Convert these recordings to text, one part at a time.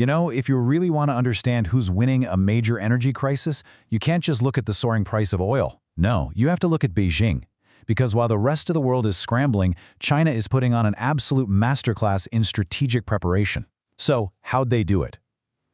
You know, if you really want to understand who's winning a major energy crisis, you can't just look at the soaring price of oil. No, you have to look at Beijing. Because while the rest of the world is scrambling, China is putting on an absolute masterclass in strategic preparation. So, how'd they do it?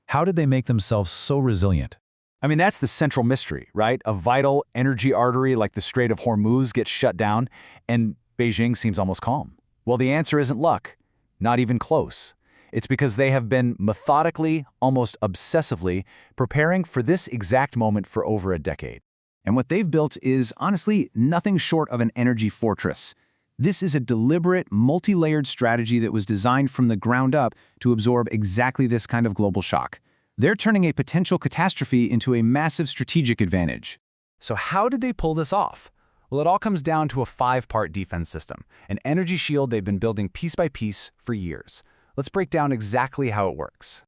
How did they make themselves so resilient? I mean, that's the central mystery, right? A vital energy artery like the Strait of Hormuz gets shut down, and Beijing seems almost calm. Well, the answer isn't luck. Not even close. It's because they have been methodically, almost obsessively, preparing for this exact moment for over a decade. And what they've built is, honestly, nothing short of an energy fortress. This is a deliberate, multi-layered strategy that was designed from the ground up to absorb exactly this kind of global shock. They're turning a potential catastrophe into a massive strategic advantage. So how did they pull this off? Well, it all comes down to a 5-part defense system, an energy shield they've been building piece by piece for years. Let's break down exactly how it works.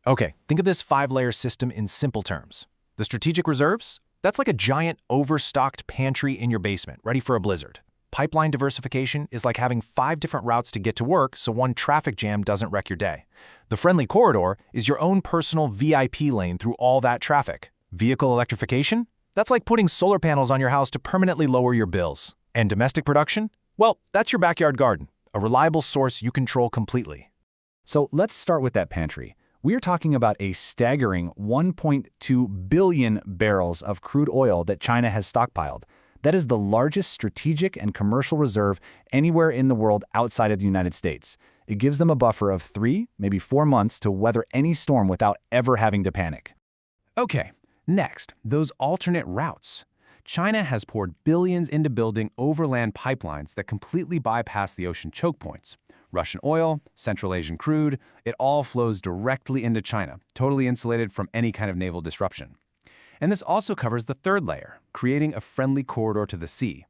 Okay, think of this 5-layer system in simple terms. The strategic reserves? That's like a giant, overstocked pantry in your basement, ready for a blizzard. Pipeline diversification is like having 5 different routes to get to work so one traffic jam doesn't wreck your day. The friendly corridor is your own personal VIP lane through all that traffic. Vehicle electrification? That's like putting solar panels on your house to permanently lower your bills. And domestic production? Well, that's your backyard garden, a reliable source you control completely. So let's start with that pantry. We are talking about a staggering 1.2 billion barrels of crude oil that China has stockpiled. That is the largest strategic and commercial reserve anywhere in the world outside of the United States. It gives them a buffer of 3, maybe 4 months to weather any storm without ever having to panic. Okay, next, those alternate routes. China has poured billions into building overland pipelines that completely bypass the ocean choke points. Russian oil, Central Asian crude, it all flows directly into China, totally insulated from any kind of naval disruption. And this also covers the 3rd layer, creating a friendly corridor to the sea.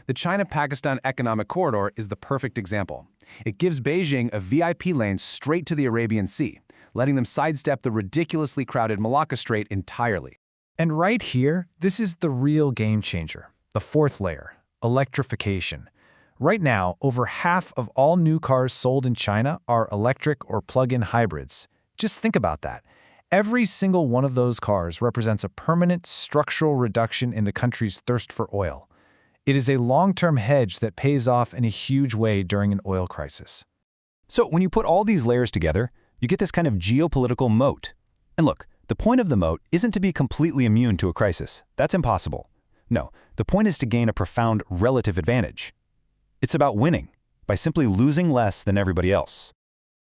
The China-Pakistan Economic Corridor is the perfect example. It gives Beijing a VIP lane straight to the Arabian Sea, letting them sidestep the ridiculously crowded Malacca Strait entirely. And right here, this is the real game changer. The 4th layer, electrification. Right now, over half of all new cars sold in China are electric or plug-in hybrids. Just think about that. Every single one of those cars represents a permanent structural reduction in the country's thirst for oil. It is a long-term hedge that pays off in a huge way during an oil crisis. So when you put all these layers together, you get this kind of geopolitical moat. And look, the point of the moat isn't to be completely immune to a crisis. That's impossible. No, the point is to gain a profound relative advantage. It's about winning by simply losing less than everybody else.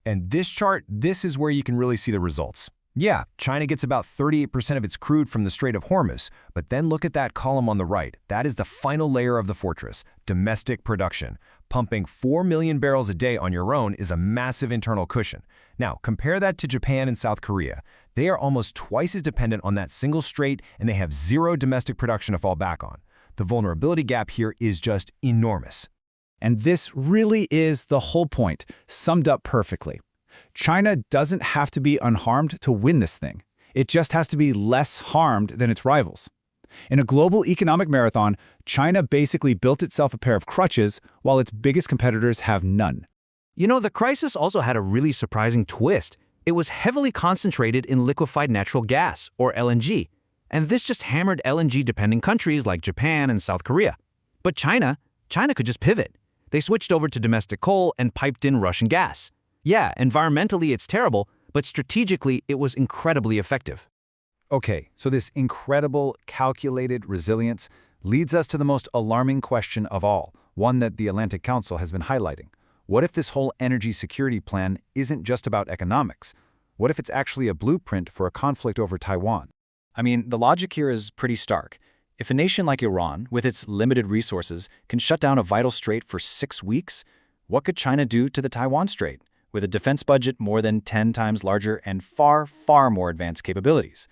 And this chart, this is where you can really see the results. Yeah, China gets about 38% of its crude from the Strait of Hormuz, but then look at that column on the right. That is the final layer of the fortress, domestic production. Pumping 4 million barrels a day on your own is a massive internal cushion. Now, compare that to Japan and South Korea. They are almost twice as dependent on that single strait, and they have 0 domestic production to fall back on. The vulnerability gap here is just enormous. And this really is the whole point, summed up perfectly. China doesn't have to be unharmed to win this thing. It just has to be less harmed than its rivals. In a global economic marathon, China basically built itself a pair of crutches while its biggest competitors have none. You know, the crisis also had a really surprising twist. It was heavily concentrated in liquefied natural gas, or LNG, and this just hammered LNG-dependent countries like Japan and South Korea. But China could just pivot. They switched over to domestic coal and piped in Russian gas. Yeah, environmentally it's terrible, but strategically it was incredibly effective. Okay, so this incredible, calculated resilience leads us to the most alarming question of all, one that the Atlantic Council has been highlighting. What if this whole energy security plan isn't just about economics? What if it's actually a blueprint for a conflict over Taiwan? I mean, the logic here is pretty stark. If a nation like Iran, with its limited resources, can shut down a vital strait for 6 weeks, what could China do to the Taiwan Strait, with a defense budget more than 10 times larger and far, far more advanced capabilities?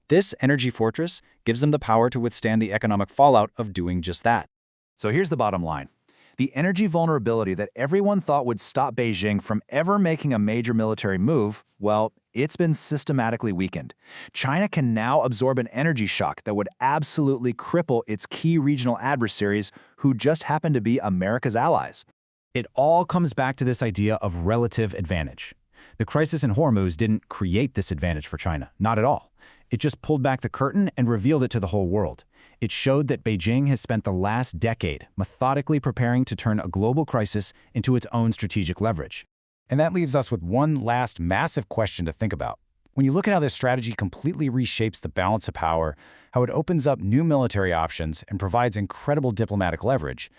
This energy fortress gives them the power to withstand the economic fallout of doing just that. So here's the bottom line. The energy vulnerability that everyone thought would stop Beijing from ever making a major military move, well, it's been systematically weakened. China can now absorb an energy shock that would absolutely cripple its key regional adversaries who just happen to be America's allies. It all comes back to this idea of relative advantage. The crisis in Hormuz didn't create this advantage for China, not at all. It just pulled back the curtain and revealed it to the whole world. It showed that Beijing has spent the last decade methodically preparing to turn a global crisis into its own strategic leverage. And that leaves us with one last massive question to think about. When you look at how this strategy completely reshapes the balance of power, how it opens up new military options and provides incredible diplomatic leverage,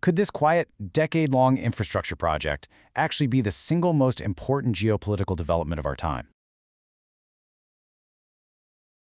could this quiet, decade-long infrastructure project actually be the single most important geopolitical development of our time?